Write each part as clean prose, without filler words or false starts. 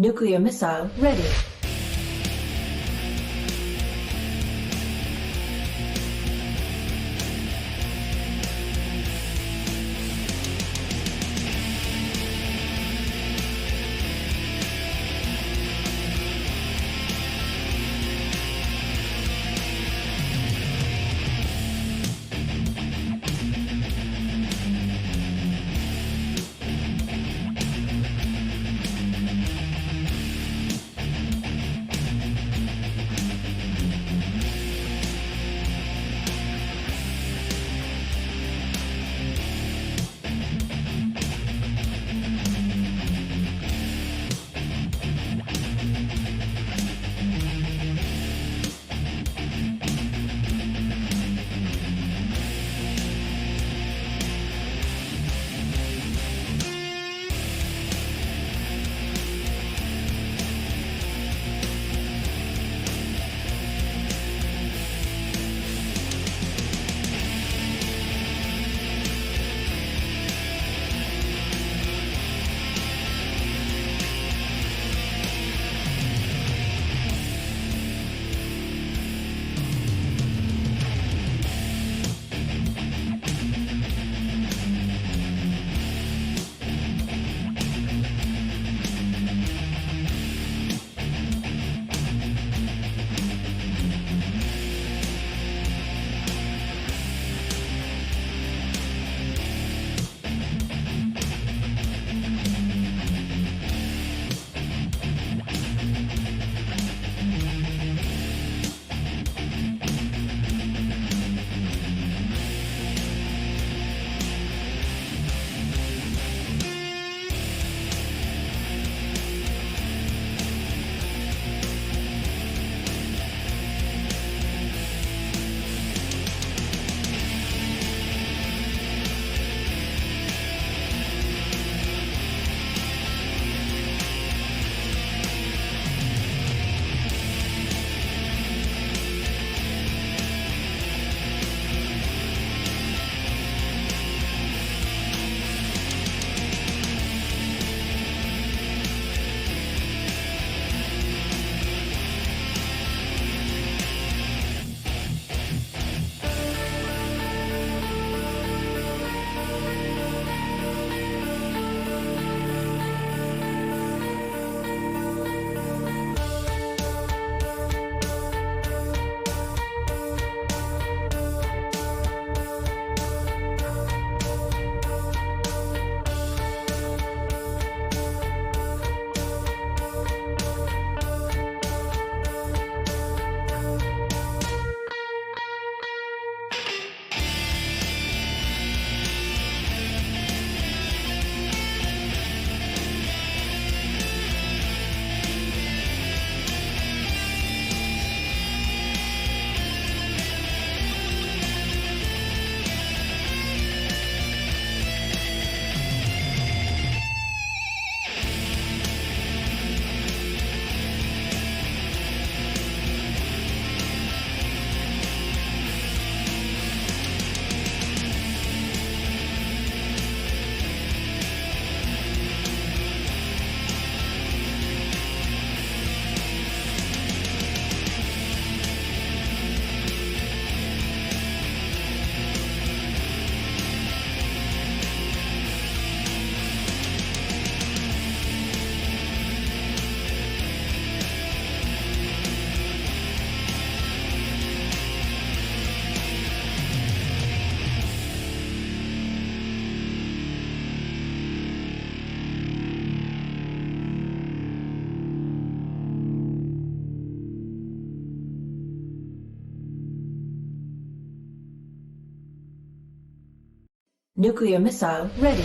Nuclear missile ready. Nuclear missile ready.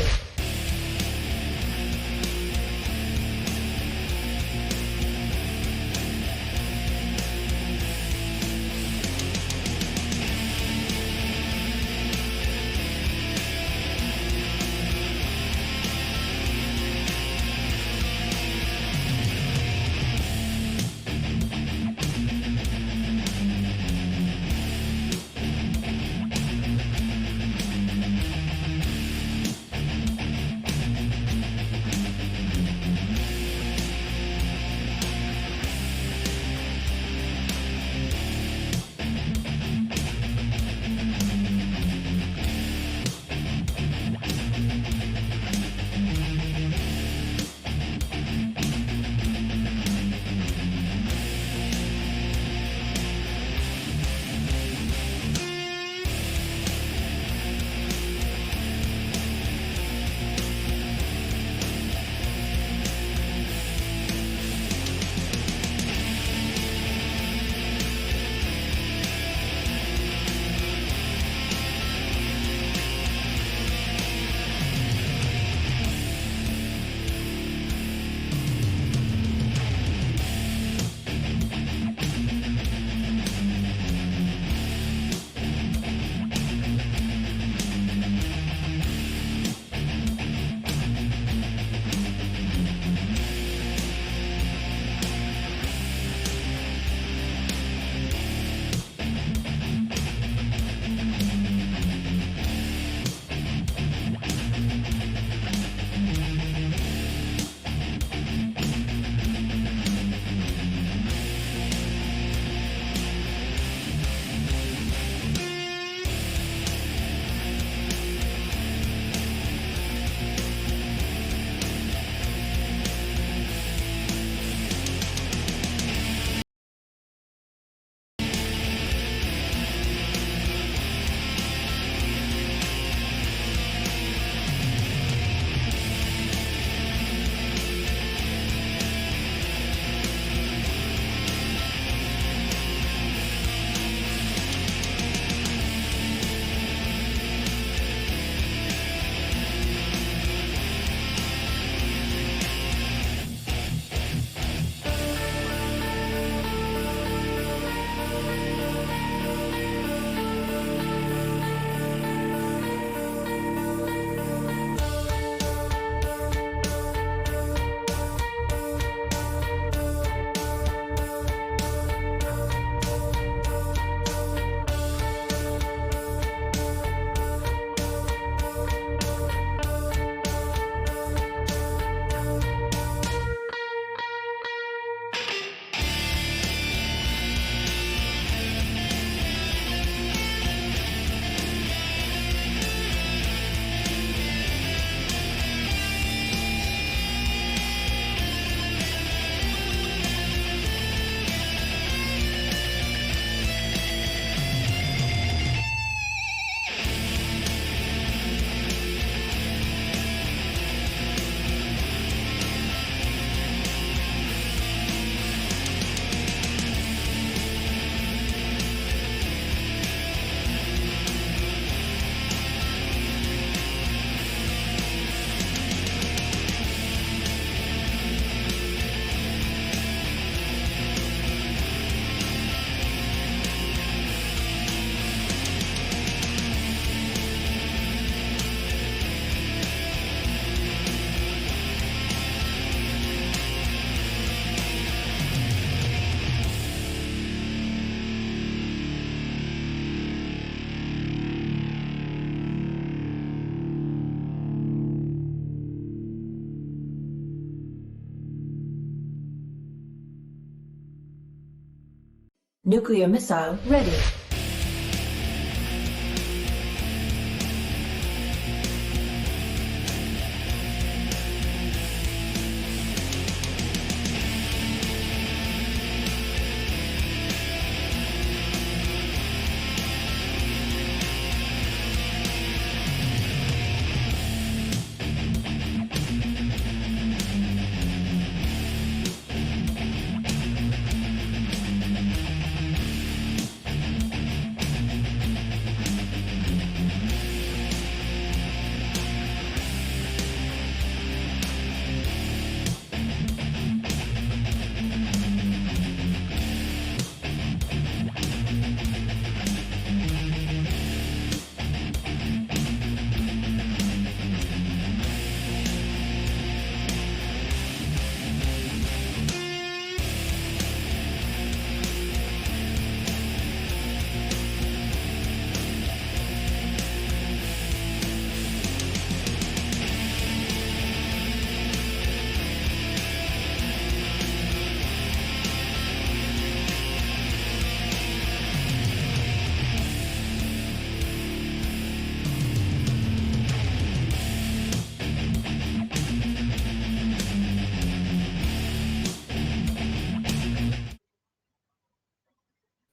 Nuclear missile ready.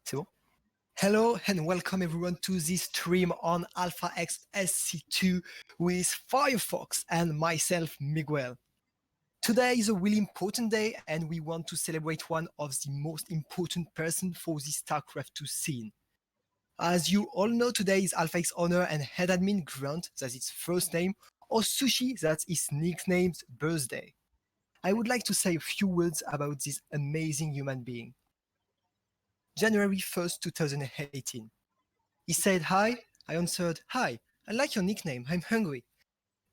C'est bon? Hello and welcome everyone to this stream on Alpha X SC2 with Firefox and myself, Miguel. Today is a really important day and we want to celebrate one of the most important person for the StarCraft 2 scene. As you all know, today is Alpha X owner and head admin Grunt, that's its first name, or Sushi, that's his nickname's birthday. I would like to say a few words about this amazing human being. January 1st, 2018. He said hi, I answered, hi, I like your nickname, I'm hungry.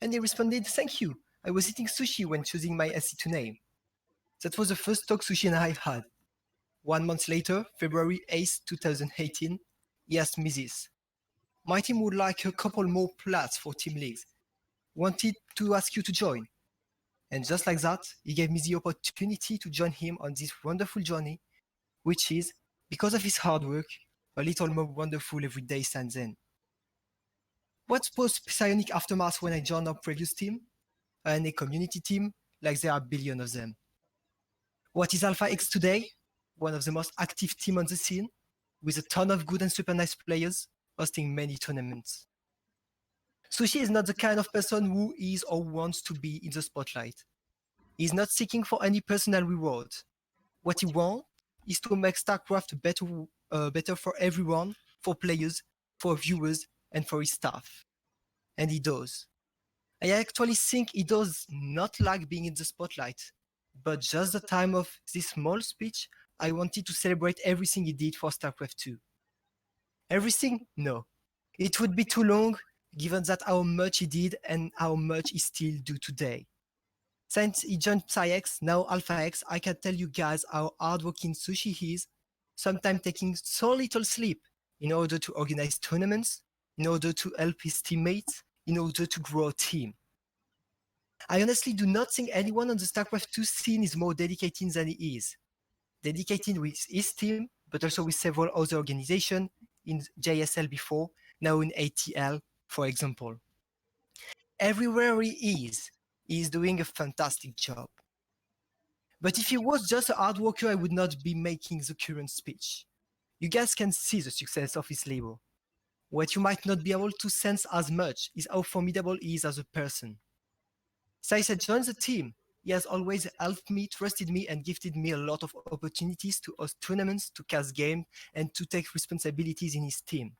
And he responded, thank you, I was eating sushi when choosing my SC2 name. That was the first talk Sushi and I had. 1 month later, February 8th, 2018, he asked me this. My team would like a couple more plats for team leagues. Wanted to ask you to join. And just like that, he gave me the opportunity to join him on this wonderful journey, which is, because of his hard work, a little more wonderful every day since then. What's post Psionic Aftermath when I joined our previous team? A community team, like there are a billion of them. What is Alpha X today? One of the most active teams on the scene, with a ton of good and super nice players, hosting many tournaments. Sushi is not the kind of person who is or wants to be in the spotlight. He's not seeking for any personal reward. What he wants is to make StarCraft better for everyone, for players, for viewers, and for his staff. And he does. I actually think he does not like being in the spotlight, but just the time of this small speech, I wanted to celebrate everything he did for StarCraft 2. Everything? No. It would be too long, given that how much he did and how much he still do today. Since he joined PsyX, now Alpha X, I can tell you guys how hardworking Sushi is, sometimes taking so little sleep in order to organize tournaments, in order to help his teammates, in order to grow a team. I honestly do not think anyone on the StarCraft 2 scene is more dedicated than he is. Dedicated with his team, but also with several other organizations, in JSL before, now in ATL, for example. Everywhere he is doing a fantastic job. But if he was just a hard worker, I would not be making the current speech. You guys can see the success of his label. What you might not be able to sense as much is how formidable he is as a person. Since I joined the team, he has always helped me, trusted me, and gifted me a lot of opportunities to host tournaments, to cast games, and to take responsibilities in his team.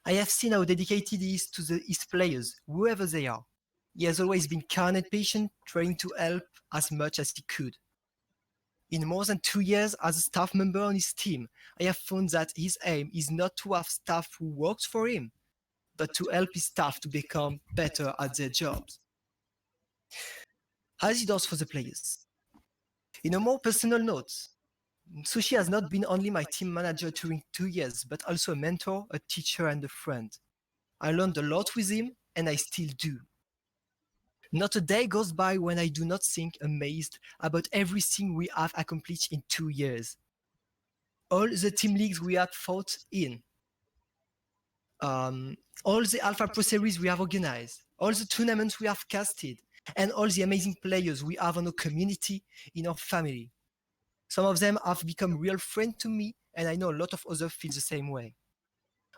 I have seen how dedicated he is to his players, whoever they are. He has always been kind and patient, trying to help as much as he could. In more than 2 years as a staff member on his team, I have found that his aim is not to have staff who works for him, but to help his staff to become better at their jobs, as he does for the players. In a more personal note, Sushi has not been only my team manager during 2 years, but also a mentor, a teacher, and a friend. I learned a lot with him, and I still do. Not a day goes by when I do not think amazed about everything we have accomplished in 2 years. all the team leagues we had fought in, all the Alpha Pro Series we have organized, all the tournaments we have casted, and all the amazing players we have in our community, in our family. Some of them have become real friends to me, and I know a lot of others feel the same way.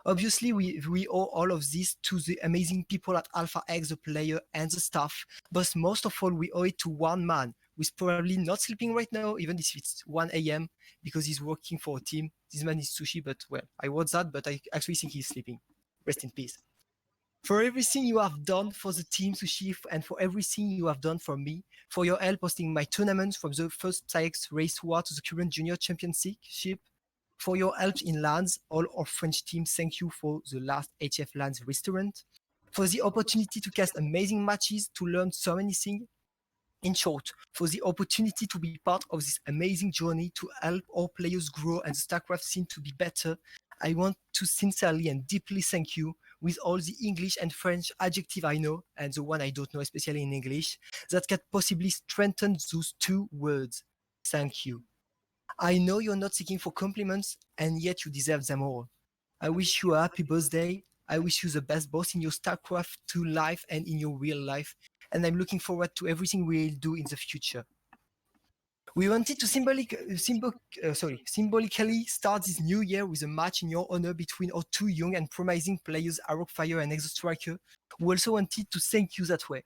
Obviously, we owe all of this to the amazing people at Alpha X, the player and the staff, but most of all, we owe it to one man who's probably not sleeping right now, even if it's 1 a.m., because he's working for a team. This man is Sushi, but well, I wrote that, but I actually think he's sleeping. Rest in peace. For everything you have done for the team, Sushi, and for everything you have done for me, for your help hosting my tournaments from the first TAX Race War to the current Junior Championship, for your help in LANs, all our French teams, thank you for the last HF LANs restaurant, for the opportunity to cast amazing matches, to learn so many things. In short, for the opportunity to be part of this amazing journey to help our players grow and the StarCraft scene to be better, I want to sincerely and deeply thank you with all the English and French adjective I know, and the one I don't know, especially in English, that can possibly strengthen those two words. Thank you. I know you're not seeking for compliments, and yet you deserve them all. I wish you a happy birthday. I wish you the best both in your StarCraft 2 life and in your real life, and I'm looking forward to everything we'll do in the future. We wanted to symbolically start this new year with a match in your honor between our two young and promising players, Arrogfire and Exostriker, who also wanted to thank you that way.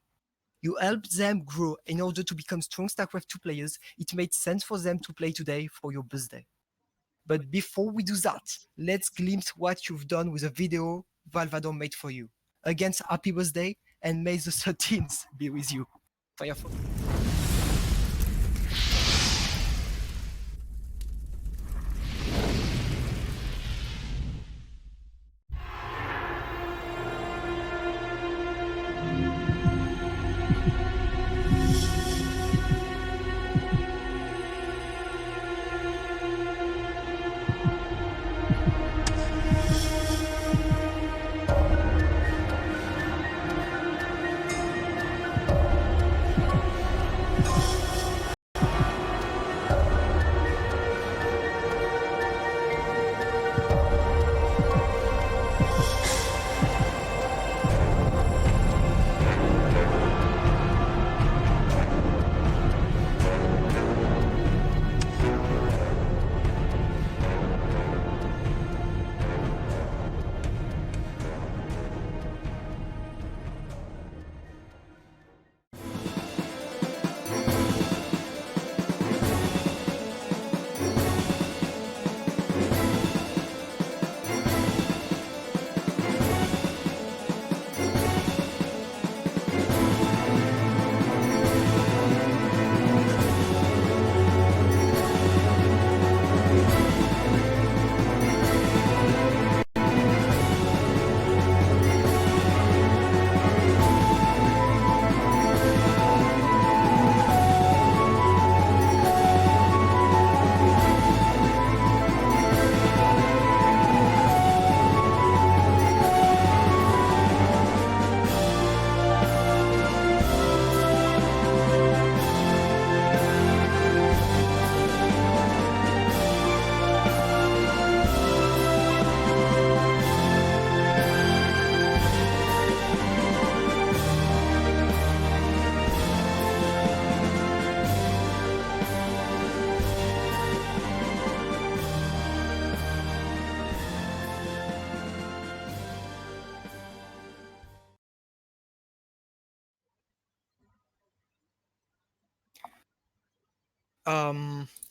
You helped them grow in order to become strong StarCraft 2 players. It made sense for them to play today for your birthday. But before we do that, let's glimpse what you've done with a video Valvador made for you. Against happy birthday, and may the 13th be with you. Firefox.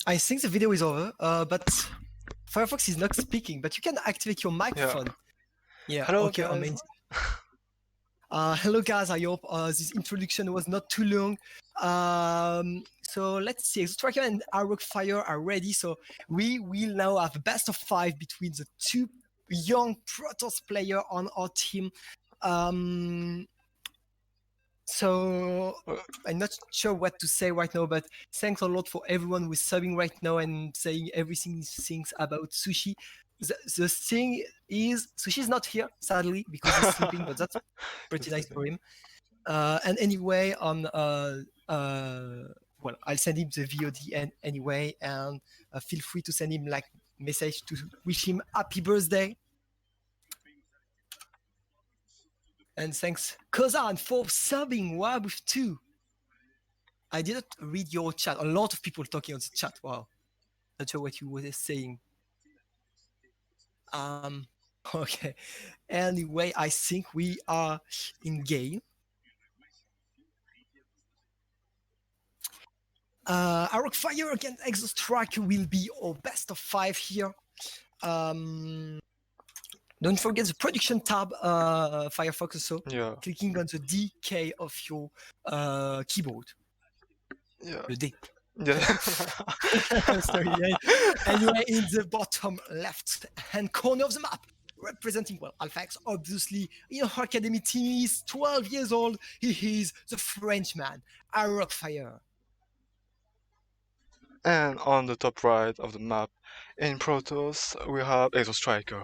I think the video is over, but Firefox is not speaking, but you can activate your microphone. Yeah, Hello, okay, guys. amazing. Hello guys, I hope this introduction was not too long. So let's see, Exostriker and Arrogfire are ready, so we will now have a best of 5 between the two young Protoss players on our team. So I'm not sure what to say right now, but thanks a lot for everyone who is subbing right now and saying everything things about Sushi. The thing is, Sushi is not here, sadly, because he's sleeping, but that's pretty nice for him. And anyway, well, I'll send him the VOD anyway, and feel free to send him like message to wish him happy birthday. And thanks, Kozan, for subbing. Wow, with 2. I didn't read your chat. A lot of people talking on the chat. Wow. Not sure what you were saying. Okay. Anyway, I think we are in game. Arrogfire against Exostriker will be our best of 5 here. Don't forget the production tab, Firefox also. Yeah. Clicking on the DK of your keyboard. Yeah. The D. Yeah. Sorry. Anyway, in the bottom left-hand corner of the map, representing, well, Alphax, obviously, in our academy team, is 12 years old. He is the Frenchman, Arrogfire. And on the top right of the map, in Protoss, we have Exostriker.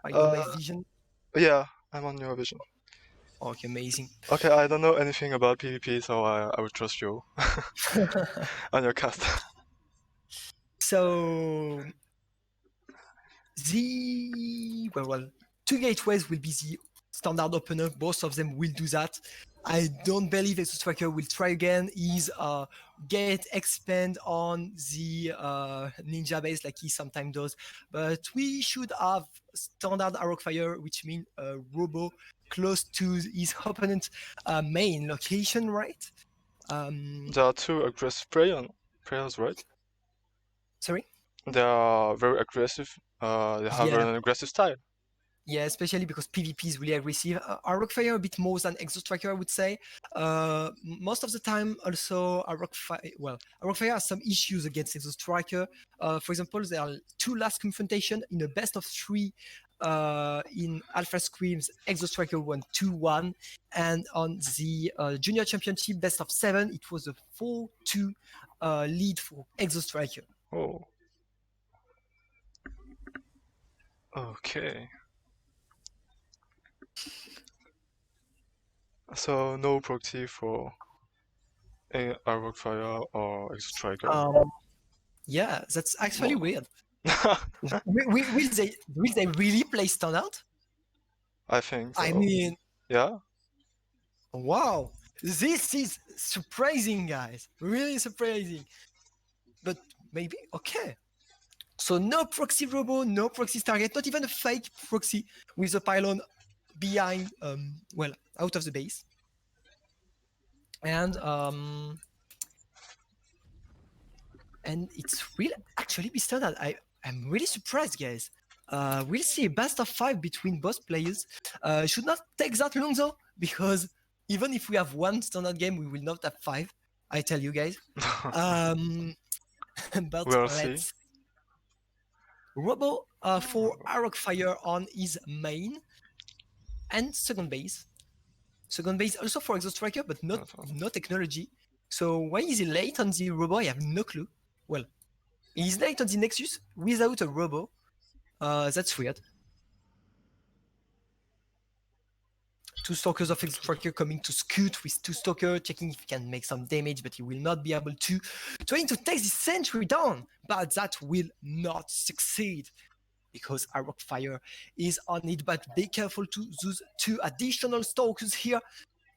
Are you on my vision? Yeah, I'm on your vision. Okay, amazing. Okay, I don't know anything about PvP, so I will trust you on your cast. So the well, 2 gateways will be the standard opener. Both of them will do that. I don't believe Exostriker will try again. Is get expand on the ninja base like he sometimes does. But we should have standard Arrogfire, which means Robo close to his opponent's main location, right? There are 2 aggressive players, right? Sorry? They are very aggressive. They have Yeah. an aggressive style. Yeah, especially because PvP is really aggressive. Arrogfire a bit more than Exostriker, I would say. Most of the time, also Arrogfire has some issues against Exostriker. For example, there are 2 last confrontation in a best of 3. In Alpha Screams, Exostriker won 2-1, and on the Junior Championship best of 7, it was a 4-2 lead for Exostriker. Oh. Okay. So no proxy for Arrogfire or Exostriker. Yeah, that's actually weird. Will they really play standard? I think so. I mean, yeah. Wow, this is surprising, guys. Really surprising. But maybe okay. So no proxy robo, no proxy target, not even a fake proxy with a pylon behind, out of the base. And it's will actually be standard. I'm really surprised, guys. We'll see a best of 5 between both players. Should not take that long though, because even if we have 1 standard game, we will not have 5. I tell you guys. But We'll let's see. Robo for Arrogfire on his main and second base. Second base also for Exostriker, but no technology. So why is he late on the Robo? I have no clue. Well, he's late on the Nexus without a Robo. That's weird. 2 Stalkers of Exostriker coming to scoot with 2 Stalkers, checking if he can make some damage, but he will not be able to. Trying to take the sentry down, but that will not succeed because Arrogfire is on it. But be careful to those 2 additional Stalkers here.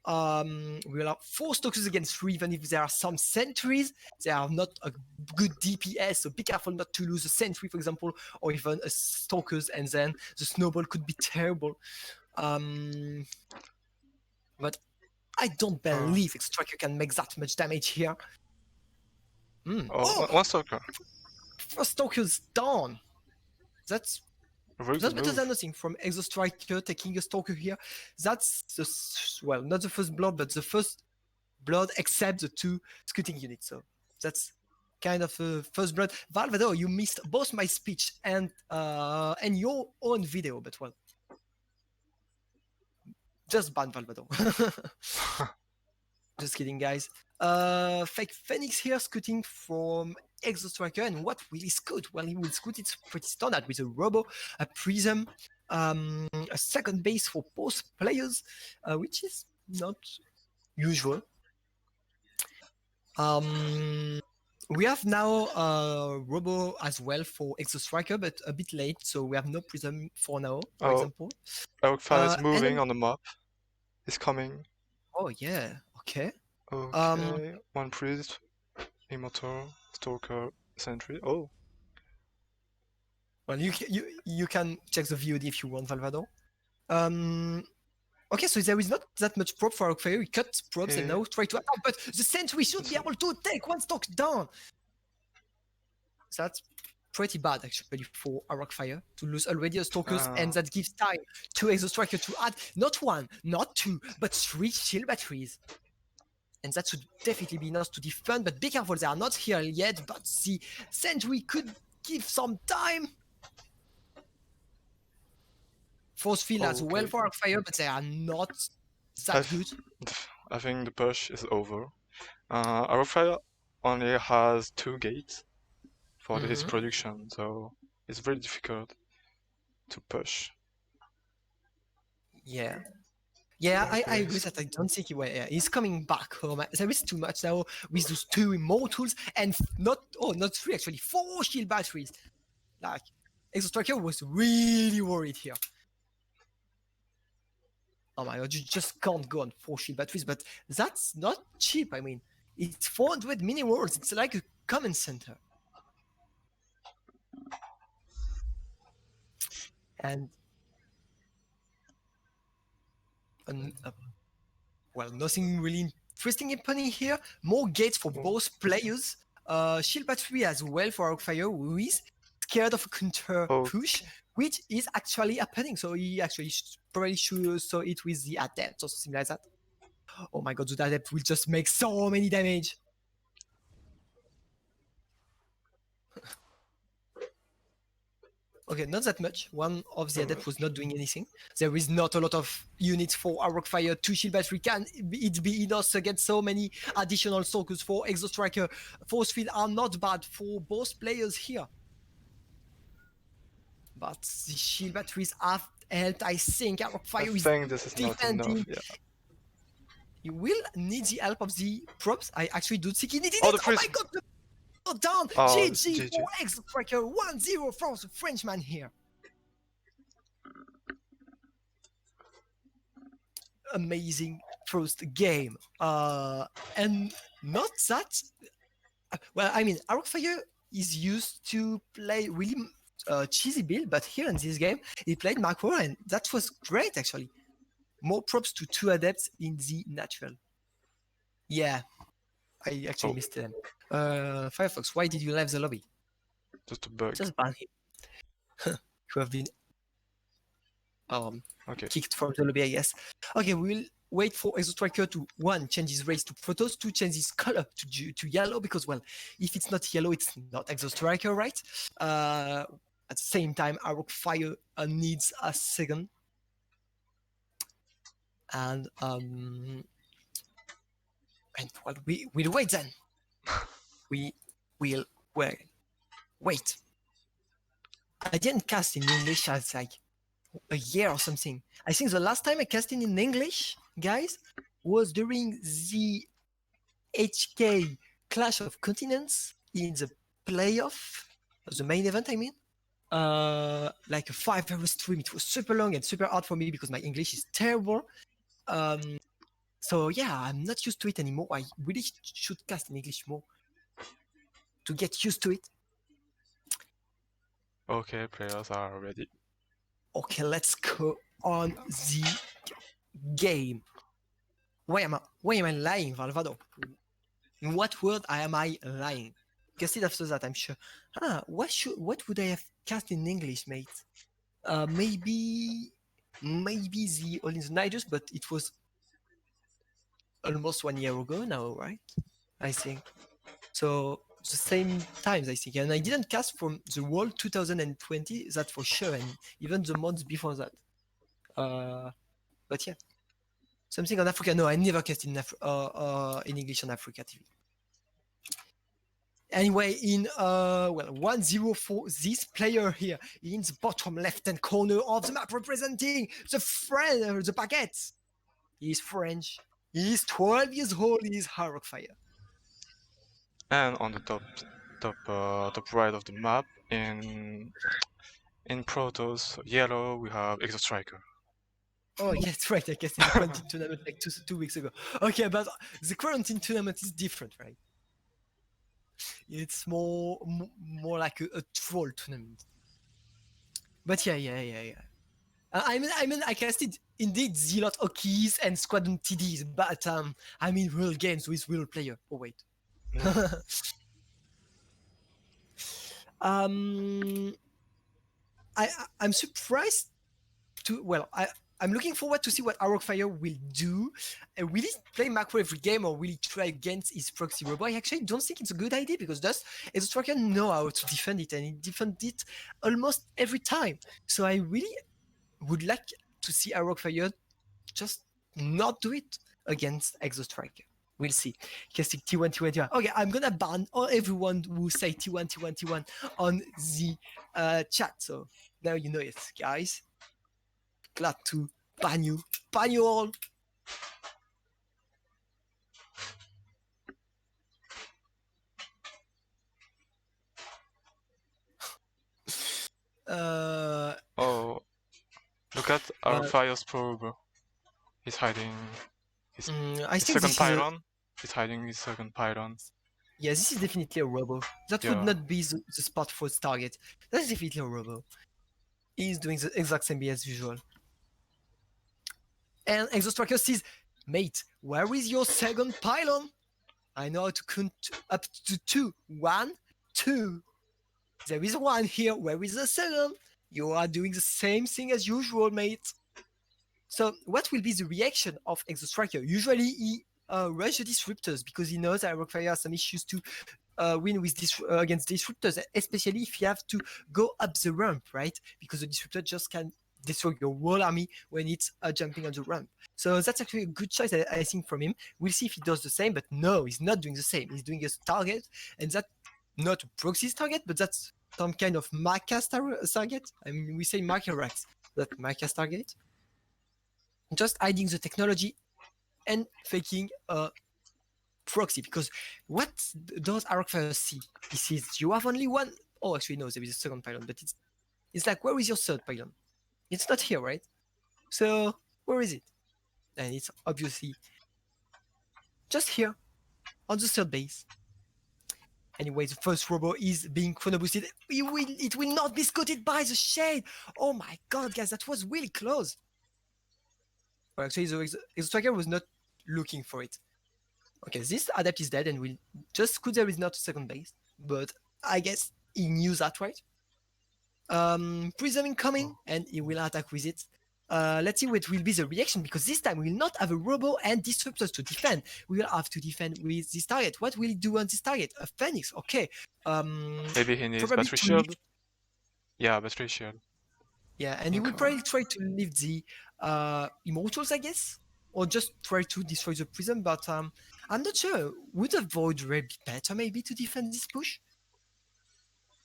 We will have 4 Stalkers against 3, even if there are some sentries. They are not a good DPS, so be careful not to lose a sentry, for example, or even a Stalkers, and then the snowball could be terrible. But I don't believe Exostriker can make that much damage here. One Stalker. First Stalker's down. That's better than nothing from Exostriker taking a Stalker here. That's not the first blood, but the first blood except the 2 scouting units. So that's kind of a first blood. Valvador, you missed both my speech and your own video, but well, just ban Valvador. Just kidding, guys. Fake Phoenix here scooting from Exostriker, and what will he scoot? Well, he will scoot. It's pretty standard with a Robo, a Prism, a second base for both players, which is not usual. We have now Robo as well for Exostriker, but a bit late, so we have no Prism for now, for Oh, example. Arrogfire is And moving then, on the map. He's coming. oh yeah, okay. Okay, one priest, immortal, stalker, sentry. Oh, Well, you can check the VOD if you want, Valvador. Okay, so there is not that much prop for Arrogfire. He cut props and okay. now try to attack, but the sentry should be able to take one stock down. That's pretty bad actually for Arrogfire to lose already a Stalkers, and that gives time to Exostriker to add not one, not two, but 3 shield batteries. And that should definitely be enough to defend, but be careful, they are not here yet, but the sentry could give some time. Force field as well Okay. for Arrogfire, but they are not that good. I think the push is over. Arrowfire only has 2 gates for his production, so it's very difficult to push. Yeah. Yeah, I Okay. agree that I don't think he's coming back home. There is too much now with those 2 immortals and not 3 actually, 4 shield batteries. Like, Exostriker was really worried here. Oh my god, you just can't go on 4 shield batteries, but that's not cheap. I mean, it's 400 mini worlds. It's like a command center. And well, nothing really interesting happening here. More gates for both players. Shield battery as well for Arrogfire, who is scared of a counter push, which is actually happening. So he actually probably should saw it with the adept or something like that. Oh my god, the adept will just make so many damage. Okay, not that much. One of the adept was not doing anything. There is not a lot of units for Arrogfire. 2 shield battery can it be enough against so many additional stalkers for Exostriker. Force field are not bad for both players here. But the shield batteries have helped, I think. Arrogfire is this is defending. not enough, yeah. You will need the help of the props. I actually do think he needed Oh, it. the Oh my priest! god! Down! Oh, GG GG. for Exostriker. 1-0 for the Frenchman here. Amazing first game. And not that. Well, I mean, Arrogfire is used to play really cheesy build, but here in this game, he played macro, and that was great actually. More props to 2 adepts in the natural. Yeah, I actually missed them. Firefox, why did you leave the lobby? Just a bug. Just ban him. You have been kicked from the lobby, I guess. Okay, we'll wait for Exostriker to 1 change his race to Protoss, 2 change his color to yellow, because well, if it's not yellow, it's not Exostriker, right? At the same time, Arrogfire needs a second. And well, we'll wait then. We will wait. I didn't cast in English as like a year or something. I think the last time I casted in English, guys, was during the HK Clash of Continents in the playoff, the main event, I mean. Like a 5-hour stream. It was super long and super hard for me because my English is terrible. So yeah, I'm not used to it anymore. I really should cast in English more to get used to it. Okay, players are ready. Okay, let's go on the game. Why am I lying, Valvado? In what word am I lying? Guess it after that, I'm sure. What would I have cast in English, mate? Maybe the All in the Nighters, but it was almost 1 year ago now, right? I think. So the same times, I think. And I didn't cast from the World 2020, that for sure, and even the months before that. But yeah. Something on Africa. No, I never cast in English on Africa TV. Anyway, in 1-0 for this player here in the bottom left-hand corner of the map, representing the baguette. He's French. He's 12 years old. He's Arrogfire. And on the top right of the map, in Protoss yellow, we have Exostriker. Oh, yeah, that's right. I guess in the quarantine tournament like 2 weeks ago. Okay, but the quarantine tournament is different, right? It's more like a troll tournament. But yeah. I mean, I casted indeed Zealot Okis and Squadron TDs, but I mean real games with real player. Oh wait. um, I'm surprised to I'm looking forward to see what Arrogfire will do. Will he play macro every game or will he try against his proxy robot? I actually don't think it's a good idea because does Exostriker know how to defend it and he defends it almost every time. So I really would like to see Arrogfire just not do it against Exostriker. We'll see. Casting T1, T1, T1. Okay, I'm gonna ban everyone who say T1, T1, T1 on the chat. So now you know it, guys. Glad to ban you all. Oh, look at our Fire's probe. He's hiding his I think second this pylon. He's hiding his second pylon. Yeah, this is definitely a robo. That would not be the spot for his target. That's definitely a robo. He's doing the exact same as usual. And Exostriker says, mate, where is your second pylon? I know how to count up to 2. 1, 2. There is 1 here. Where is the second? You are doing the same thing as usual, mate. So what will be the reaction of Exostriker? Usually he rushes the disruptors because he knows that Arrogfire has some issues to win with against disruptors, especially if you have to go up the ramp, right? Because the disruptor just can destroy your whole army when it's jumping on the ramp. So that's actually a good choice, I think, from him. We'll see if he does the same, but no, he's not doing the same. He's doing his target, and that's not a proxy's target, but that's some kind of Marcas target. I mean, we say Marcarax, that Marcas target. Just hiding the technology and faking a proxy, because what does Arrogfire see? He sees you have only 1. Oh, actually no, there is a second pylon, but it's like, where is your third pylon? It's not here, right? So where is it? And it's obviously just here on the third base. Anyway, the first robo is being chrono boosted. It will not be scouted by the shade. Oh my god, guys, that was really close. Well, actually, the Exostriker was not looking for it. Okay, this adept is dead and will just scoot there is not second base, but I guess he knew that, right? Prism incoming, and he will attack with it. Let's see what will be the reaction, because this time we will not have a robo and disruptors to defend. We will have to defend with this target. What will he do on this target? A Phoenix, okay. Maybe he needs probably battery shield. Yeah, battery shield. Yeah, and he will probably try to leave the Immortals, I guess, or just try to destroy the Prism, but I'm not sure. Would a Void Ray be better maybe to defend this push?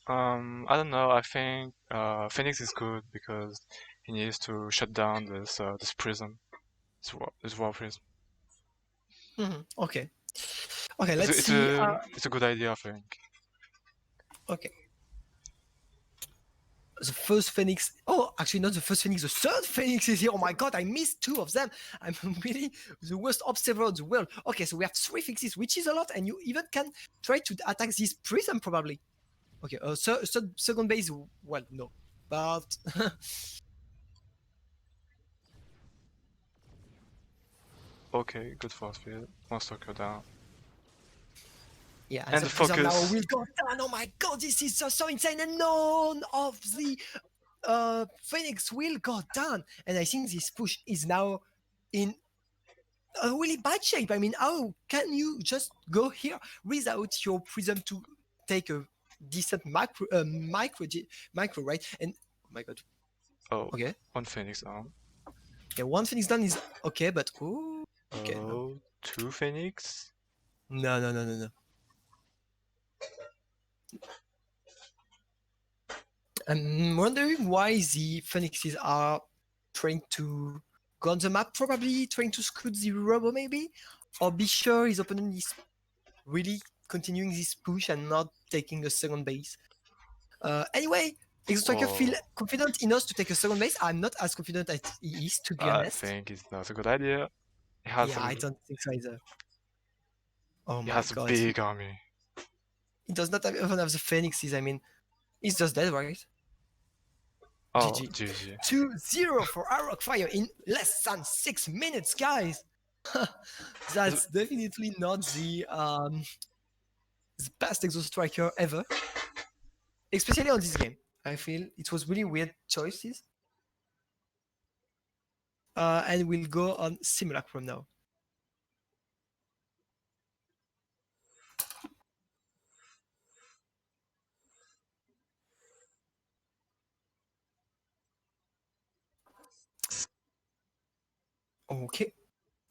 I don't know. I think Phoenix is good because he needs to shut down this prism, this war prism. Okay. Okay, let's see. It's a good idea, I think. Okay. The first Phoenix. Oh, actually, not the first Phoenix. The third Phoenix is here. Oh my god, I missed 2 of them. I'm really the worst observer of the world. Okay, so we have 3 fixes, which is a lot, and you even can try to attack this prism probably. Okay, second base. Well, no, but okay, good force field. Monster go down. Yeah, and the focus now will go down. Oh my god, this is so insane, and none of the Phoenix will go down. And I think this push is now in a really bad shape. I mean, how can you just go here without your prism to take a decent micro, right? And oh my god. Oh, okay. 1 Phoenix down. Yeah, 1 Phoenix down is okay, but okay. Oh, no. 2 Phoenix? No. I'm wondering why the Phoenixes are trying to go on the map, probably trying to scoot the robo maybe, or be sure his opponent is really continuing this push and not taking a second base. Anyway, Exostriker feel confident enough to take a second base. I'm not as confident as he is, to be I honest. think it's not a good idea. He has I don't think so either. Oh he my has a god. big army. He does not even have the Phoenixes. I mean, he's just dead, right? Oh, GG. GG. 2-0 for Arrogfire in less than 6 minutes, guys. That's definitely not the best Exostriker ever. Especially on this game. I feel it was really weird choices. And we'll go on Simulacrum now. Okay,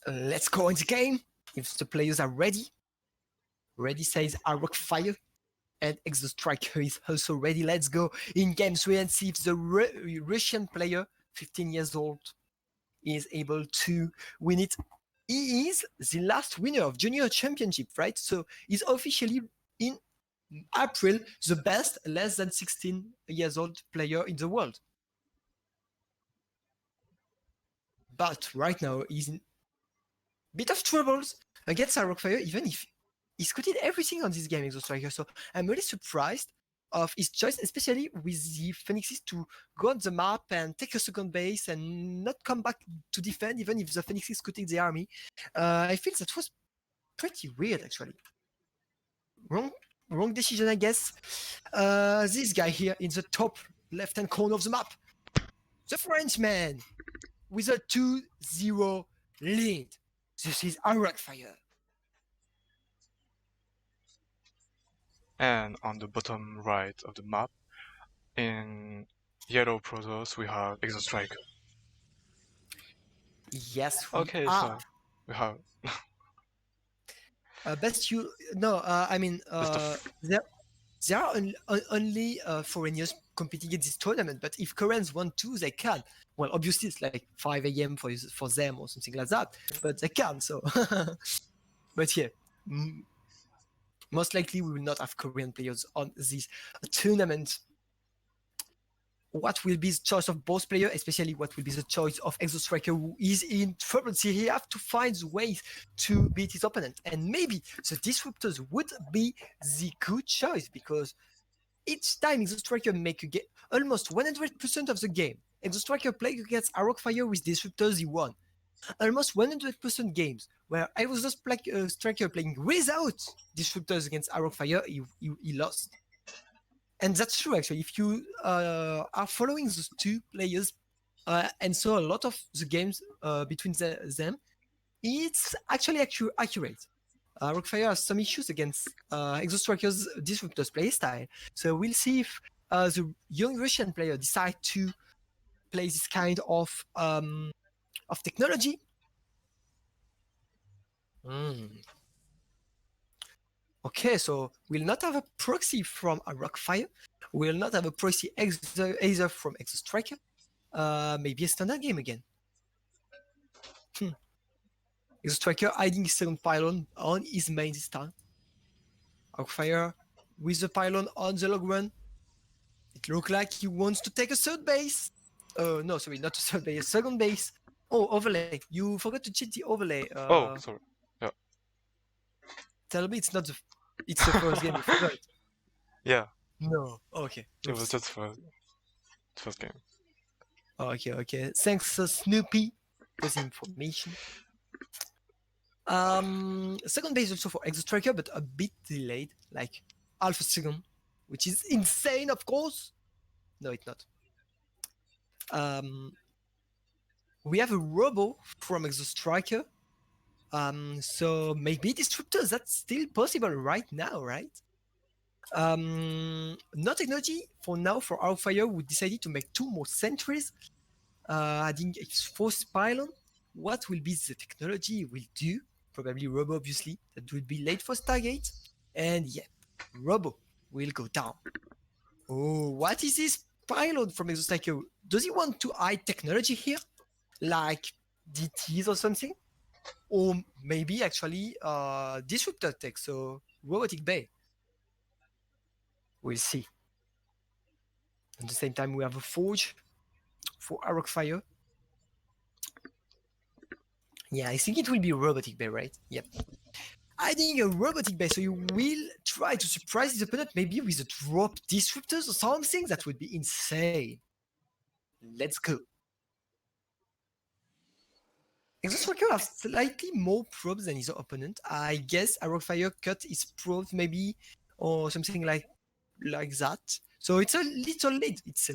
let's go in the game. If the players are ready. Ready says Arrogfire. And Exostriker is also ready. Let's go in game 3 and see if the Russian player, 15 years old, is able to win it. He is the last winner of Junior Championship, right? So he's officially in April the best less than 16 years old player in the world. But right now he's in a bit of troubles against Arrogfire, even if he scouted everything on this game, Exostriker. So I'm really surprised of his choice, especially with the Phoenixes to go on the map and take a second base and not come back to defend, even if the Phoenixes scouted the army. I feel that was pretty weird, actually. Wrong decision, I guess. This guy here in the top left-hand corner of the map, the Frenchman, with a 2-0 lead. This is Arrogfire. And on the bottom right of the map, in yellow Protoss, we have Exostriker. Yes, we Okay, are. so we have Best you no, I mean there are only foreigners competing in this tournament, but if Koreans want to, they can. Well, obviously it's like 5 a.m. for them or something like that, but they can. So, but yeah, most likely we will not have Korean players on this tournament. What will be the choice of both players, especially what will be the choice of Exostriker, who is in trouble? See, he have to find ways to beat his opponent, and maybe the Disruptors would be the good choice, because each time Exostriker make a almost 100% of the game, Exostriker play against Arrogfire with Disruptors, he won. Almost 100% games where I was just like Striker playing without Disruptors against Arrogfire, he lost. And that's true, actually. If you are following those two players and saw a lot of the games between them, it's actually accurate. Arrogfire has some issues against Exostriker's Disruptor's playstyle. So we'll see if the young Russian player decide to play this kind of technology. Okay, so we'll not have a proxy from Arrogfire. We'll not have a proxy either from Exostriker. Maybe a standard game again. Exostriker hiding his second pylon on his main this time. Arrogfire with the pylon on the log run. It looks like he wants to take a third base. No, sorry, not a third base, a second base. Oh, overlay. You forgot to check the overlay. oh, sorry. Yeah. Tell me it's not it's the first game you forgot. Yeah. No. Okay. It was just first game. Okay. Thanks, Snoopy, for the information. Second base also for Exostriker, but a bit delayed, like half a second, which is insane, of course. No, it's not. We have a robo from Exostriker. So maybe Disruptors, that's still possible right now, right? No technology for now for Arrogfire, who decided to make 2 more sentries, adding its fourth pylon. What will be the technology we'll do? Probably Robo, obviously. That will be late for Stargate. And yeah, Robo will go down. Oh, what is this pylon from Exostriker? Does he want to hide technology here? Like DTs or something? Or maybe actually Disruptor tech. So robotic bay. We'll see. At the same time, we have a forge for Arrogfire. Yeah, I think it will be robotic bay, right? Yep. Adding a robotic bay, so you will try to surprise his opponent, maybe with a drop disruptors or something. That would be insane. Let's go. Exostriker have slightly more probes than his opponent. I guess Arrogfire cut his probes maybe or something like that. So it's a little late. It's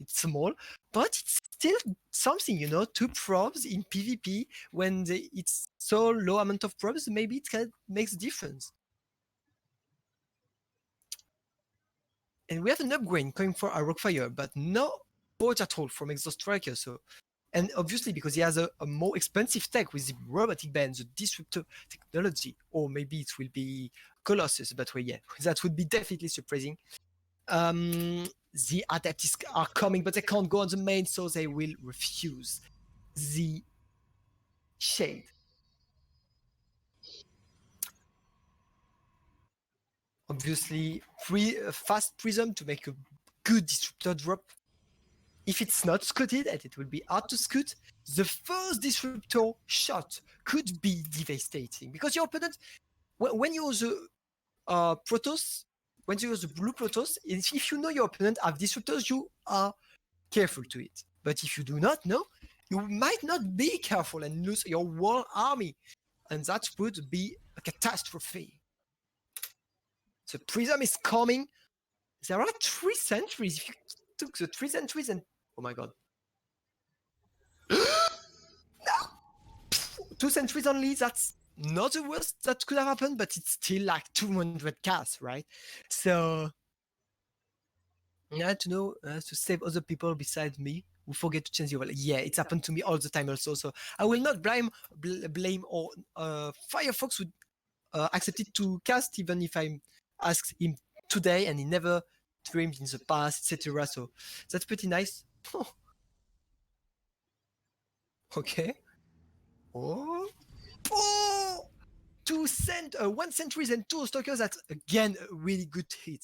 small, but it's still something, you know. 2 probes in PvP when it's so low amount of probes, maybe it can makes a difference. And we have an upgrade coming for Arrogfire, but no forge at all from Exostriker. So, and obviously because he has a more expensive tech with the robotic band, the disruptor technology, or maybe it will be Colossus. But yeah, that would be definitely surprising. The Adepts are coming, but they can't go on the main, so they will refuse the Shade. Obviously, fast Prism to make a good Disruptor drop. If it's not scouted, and it will be hard to scout, the first Disruptor shot could be devastating. Because your opponent, when you use the Protoss, when you use the blue Protoss, if you know your opponent have Disruptors, you are careful to it. But if you do not know, you might not be careful and lose your whole army. And that would be a catastrophe. The Prism is coming. There are 3 sentries. If you took the 3 sentries and... Oh my god. No! 2 sentries only, that's not the worst that could have happened, but it's still like 200 casts, right? So... I had to know to save other people besides me who forget to change the overlay. Yeah, it's happened to me all the time also. So I will not blame or Firefox would accept it to cast even if I asked him today and he never dreamed in the past, etc. So that's pretty nice. Okay. Oh. 1 sentries and 2 stalkers. That's again a really good hit.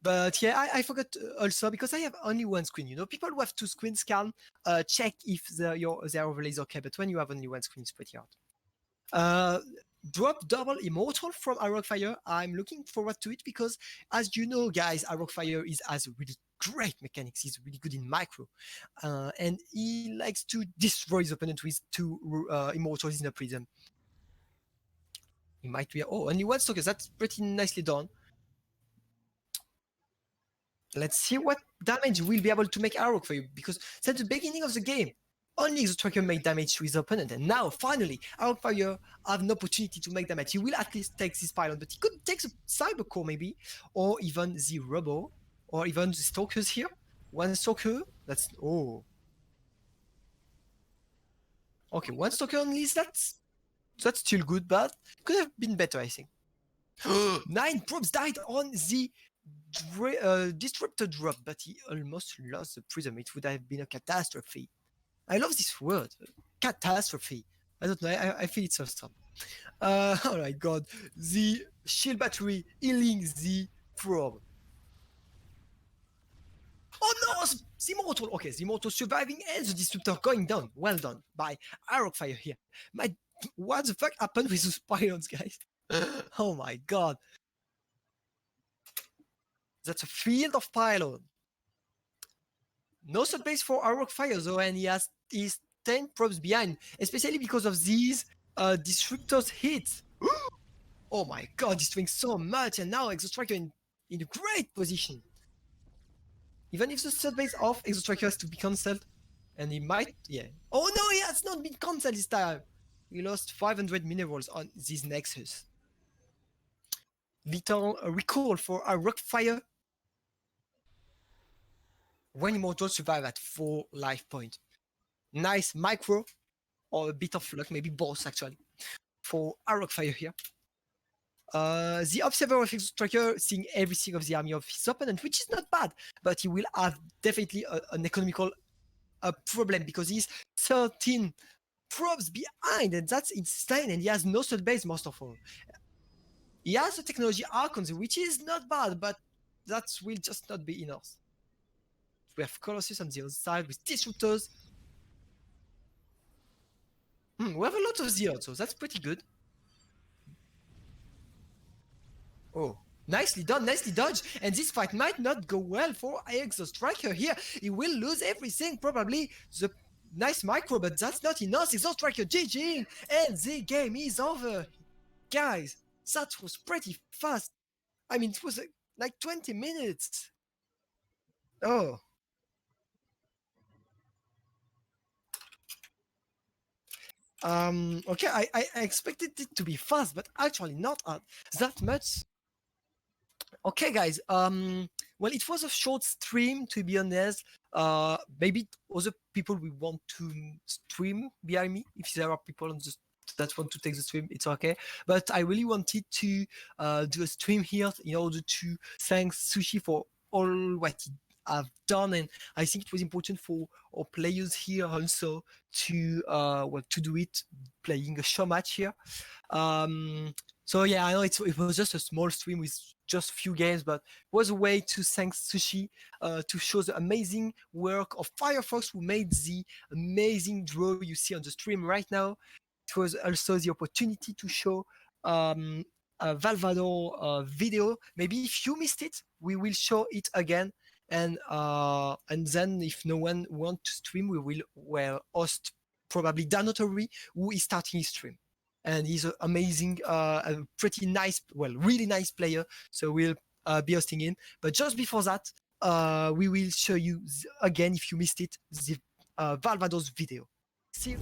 But yeah, I forgot also because I have only 1 screen. You know, people who have 2 screens can check if their overlay is okay. But when you have only 1 screen, it's pretty hard. Drop double immortal from Arrogfire. I'm looking forward to it because, as you know, guys, Arrogfire has really great mechanics. He's really good in micro, and he likes to destroy his opponent with 2 immortals in a prism. He might be only 1 stalker. That's pretty nicely done. Let's see what damage we'll be able to make Arrogfire, because since the beginning of the game, only Exostriker made damage to his opponent, and now finally Arrogfire have an opportunity to make damage. He will at least take this pylon, but he could take the Cyber Core maybe, or even the Robo, or even the Stalkers here. 1 Stalker, that's okay, 1 Stalker only, that's still good, but could have been better, I think. 9 probes died on the Disruptor drop, but he almost lost the Prism. It would have been a catastrophe. I love this word, catastrophe. I don't know, I feel it's so strong. Oh my god, the shield battery healing the probe. Oh no, the Immortal! Okay, the Immortal surviving and the Disruptor going down. Well done by Arrogfire here. What the fuck happened with those pylons, guys? Oh my god. That's a field of pylon. No subbase for Arrogfire though, and he has his 10 probes behind, especially because of these Disruptors hits. Oh my god, he's doing so much, and now Exostriker in a great position. Even if the subbase off, Exostriker has to be cancelled, and he might, yeah. Oh no, he has not been cancelled this time. He lost 500 minerals on this Nexus. Little recall for Arrogfire. 1 immortal survive at 4 life points. Nice micro, or a bit of luck, maybe both actually, for Arrogfire here. The Observer of Exostriker seeing everything of the army of his opponent, which is not bad, but he will have definitely an economical problem because he's 13 probes behind, and that's insane, and he has no sub base most of all. He has the technology Archons, which is not bad, but that will just not be enough. We have Colossus on the other side with T-shooters. We have a lot of Zealots, so that's pretty good. Oh, nicely done, nicely dodged. And this fight might not go well for Exostriker here. He will lose everything, probably the nice micro, but that's not enough. Exostriker GG, and the game is over. Guys, that was pretty fast. I mean, it was like 20 minutes. Oh. Okay, I expected it to be fast, but actually not that much. Okay, guys. Well, it was a short stream, to be honest. Maybe other people will want to stream behind me. If there are people that want to take the stream, it's okay. But I really wanted to do a stream here in order to thank Sushi for all what he have done, and I think it was important for our players here also to to do it, playing a show match here. So yeah, I know it was just a small stream with just a few games, but it was a way to thank Sushi to show the amazing work of Firefox, who made the amazing draw you see on the stream right now. It was also the opportunity to show a Valvador video. Maybe if you missed it, we will show it again. And then if no one wants to stream, we will host probably Danotori, who is starting his stream. And he's an amazing, a pretty nice, really nice player. So we'll be hosting him. But just before that, we will show you again, if you missed it, the Valvador's video. See you.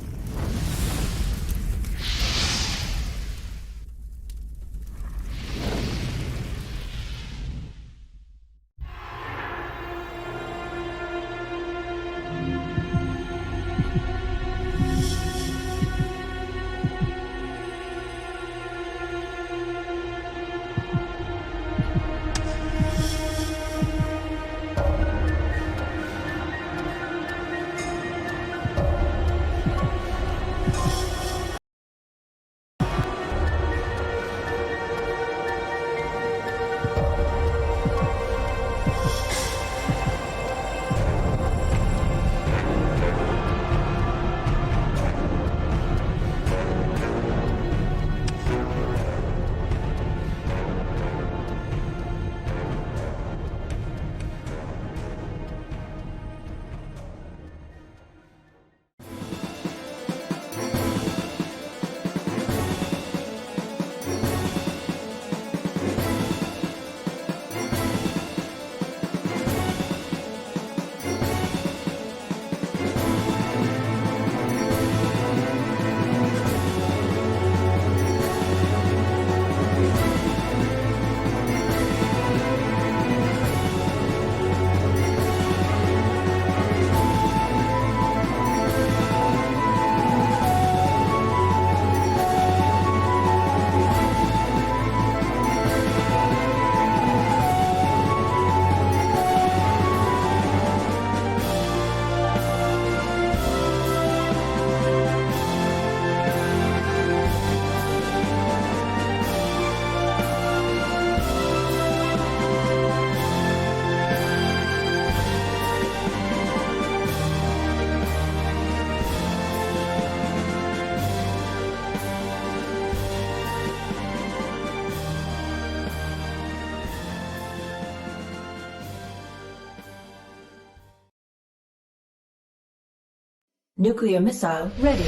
Nuclear missile ready.